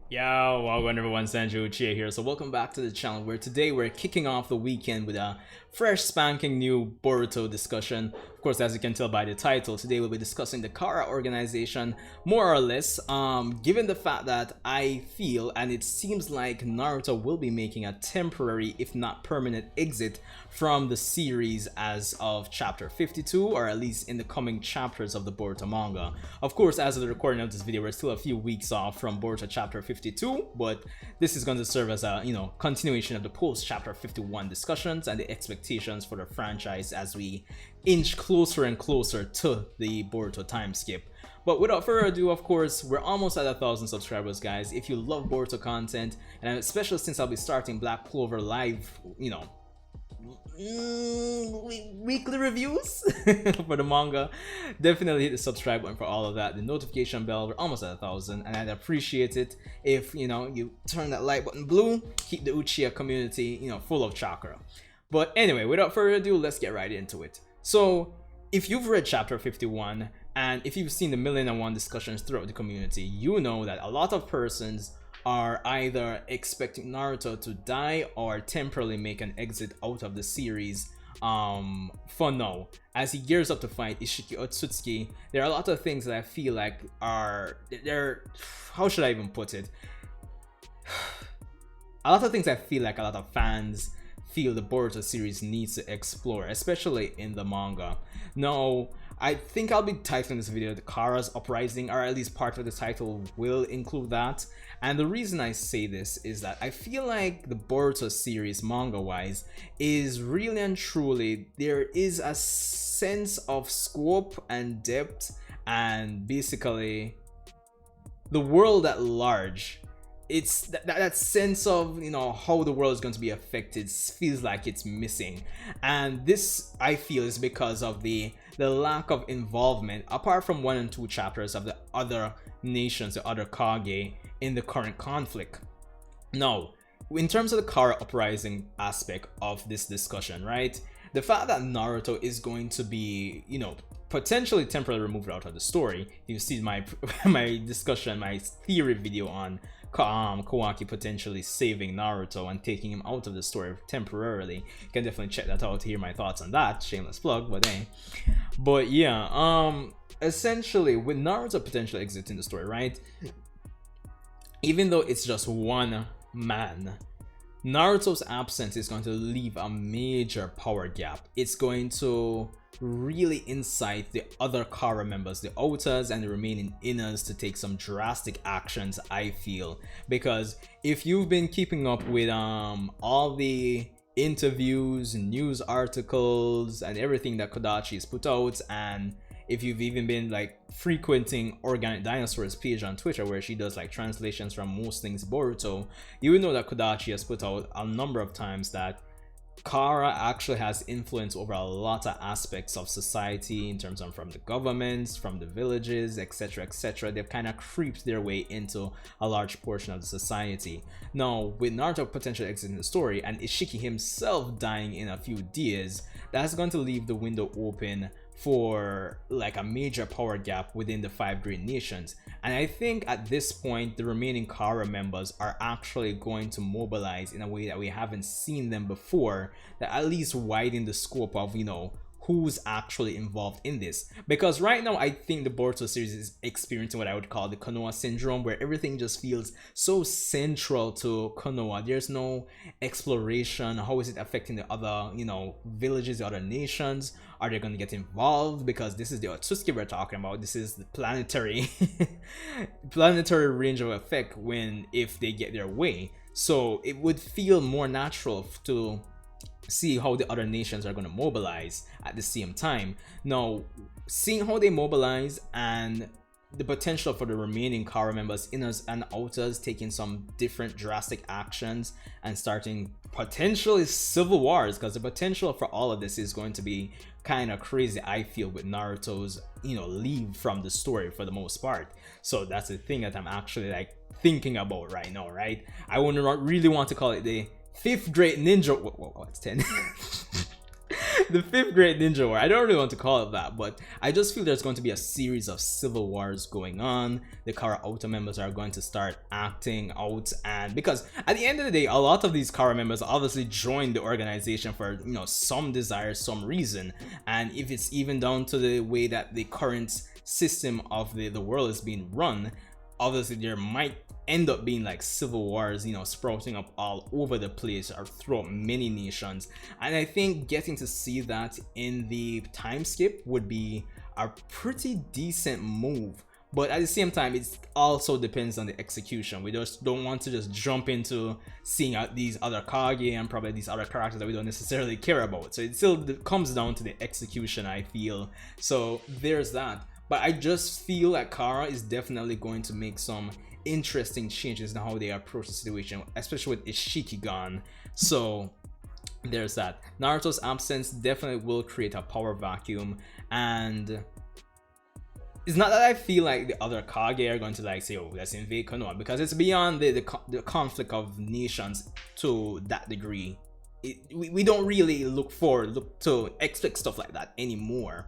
Yo, welcome everyone, Sanju Uchiha here. So welcome back to the channel where today we're kicking off the weekend with a fresh spanking new Boruto discussion. Of course, as you can tell by the title, today we'll be discussing the Kara organization more or less, given the fact that I feel and it seems like Naruto will be making a temporary if not permanent exit from the series as of chapter 52, or at least in the coming chapters of the Boruto manga. Of course, as of the recording of this video, we're still a few weeks off from Boruto chapter 52, but this is going to serve as a continuation of the post chapter 51 discussions and the expectations for the franchise as we inch closer and closer to the Boruto time skip. But without further ado, of course, we're almost at 1,000 subscribers, guys. If you love Boruto content, and especially since I'll be starting Black Clover live, weekly reviews for the manga, definitely hit the subscribe button for all of that, the notification bell. We're almost at 1,000, and I'd appreciate it if you turn that like button blue, keep the Uchiha community full of chakra. But anyway, without further ado, let's get right into it. So if you've read chapter 51 and if you've seen the million and one discussions throughout the community, you know that a lot of persons are either expecting Naruto to die or temporarily make an exit out of the series for now, as he gears up to fight Isshiki Otsutsuki. There are a lot of things that I feel like they're how should I even put it, a lot of things I feel like a lot of fans feel the Boruto series needs to explore, especially in the manga. Now, I think I'll be titling this video the Kara's Uprising, or at least part of the title will include that. And the reason I say this is that I feel like the Boruto series, manga-wise, is really and truly, there is a sense of scope and depth, and basically the world at large. It's that sense of how the world is going to be affected feels like it's missing, and this I feel is because of the lack of involvement, apart from 1 and 2 chapters, of the other nations, the other Kage, in the current conflict. Now, in terms of the Kara Uprising aspect of this discussion, right, the fact that Naruto is going to be potentially temporarily removed out of the story. You see my discussion, my theory video on Kawaki potentially saving Naruto and taking him out of the story temporarily. You can definitely check that out to hear my thoughts on that. Shameless plug, but hey. But yeah, essentially with Naruto potentially exiting the story, right, even though it's just one man, Naruto's absence is going to leave a major power gap. It's going to really incite the other Kara members, the Otas and the remaining Inners, to take some drastic actions, I feel. Because if you've been keeping up with all the interviews, news articles, and everything that Kodachi's put out, and if you've even been like frequenting Organic Dinosaur's page on Twitter, where she does like translations from most things Boruto, you would know that Kodachi has put out a number of times that Kara actually has influence over a lot of aspects of society, in terms of from the governments, from the villages, etc, etc. They've kind of creeped their way into a large portion of the society. Now, with Naruto potentially exiting the story and Isshiki himself dying in a few days, that's going to leave the window open for like a major power gap within the 5 great nations. And I think at this point the remaining Kara members are actually going to mobilize in a way that we haven't seen them before, that at least widen the scope of who's actually involved in this. Because right now I think the Boruto series is experiencing what I would call the Konoha syndrome, where everything just feels so central to Konoha. There's no exploration. How is it affecting the other villages, the other nations? Are they going to get involved? Because this is the Otsutsuki we're talking about. This is the planetary planetary range of effect if they get their way. So it would feel more natural to see how the other nations are going to mobilize at the same time. Now, seeing how they mobilize and the potential for the remaining Kara members, Inners and Outers, taking some different drastic actions and starting potentially civil wars, because the potential for all of this is going to be kind of crazy, I feel, with Naruto's leave from the story for the most part. So that's the thing that I'm actually like thinking about right now, right? I wouldn't really want to call it the 5th great ninja. What's 10? The fifth great ninja war. I don't really want to call it that, but I just feel there's going to be a series of civil wars going on. The Kara Outer members are going to start acting out, and because at the end of the day, a lot of these Kara members obviously joined the organization for, you know, some desire, some reason, and if it's even down to the way that the current system of the world is being run, obviously there might end up being like civil wars, you know, sprouting up all over the place or throughout many nations. And I think getting to see that in the time skip would be a pretty decent move, but at the same time it also depends on the execution. We just don't want to just jump into seeing out these other Kage and probably these other characters that we don't necessarily care about, so it still comes down to the execution, I feel. So there's that. But I just feel that Kara is definitely going to make some interesting changes in how they approach the situation, especially with Isshiki gone. So there's that. Naruto's absence definitely will create a power vacuum, and it's not that I feel like the other Kage are going to like say, oh, let's invade Konoha, because it's beyond the conflict of nations to that degree. We don't really look to expect stuff like that anymore.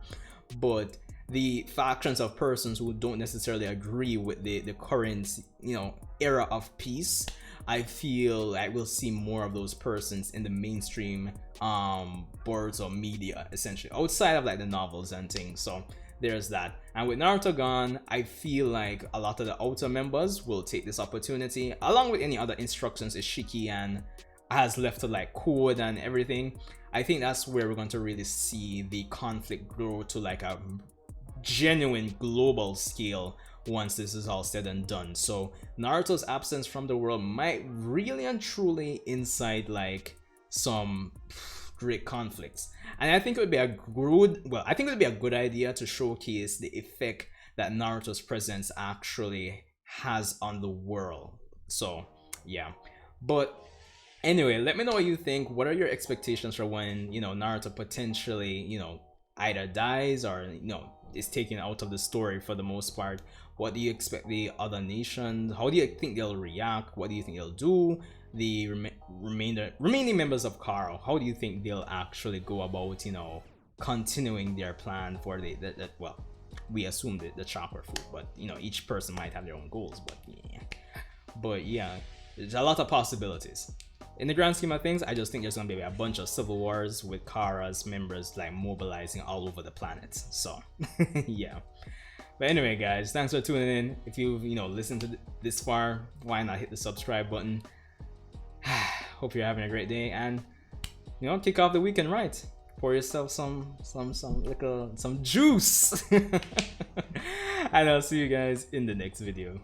But the factions of persons who don't necessarily agree with the current, you know, era of peace, I feel like we'll see more of those persons in the mainstream Boruto media, essentially, outside of like the novels and things. So there's that. And with Naruto gone, I feel like a lot of the outer members will take this opportunity, along with any other instructions Isshiki and has left to like code and everything. I think that's where we're going to really see the conflict grow to like a genuine global scale once this is all said and done. So Naruto's absence from the world might really and truly incite like some great conflicts, and I think it would be a good idea to showcase the effect that Naruto's presence actually has on the world. So yeah, but anyway, let me know what you think. What are your expectations for when, you know, Naruto potentially, you know, either dies or, you know, is taken out of the story for the most part? What do you expect the other nations, how do you think they'll react? What do you think they'll do? The remaining members of Kara, how do you think they'll actually go about, you know, continuing their plan for the well, we assume the chakra food, but you know, each person might have their own goals. But yeah, there's a lot of possibilities. In the grand scheme of things, I just think there's gonna be a bunch of civil wars with Kara's members like mobilizing all over the planet. So yeah. But anyway, guys, thanks for tuning in. If you've, you know, listened to this far, why not hit the subscribe button? Hope you're having a great day, and you know, kick off the weekend right. Pour yourself some juice. And I'll see you guys in the next video.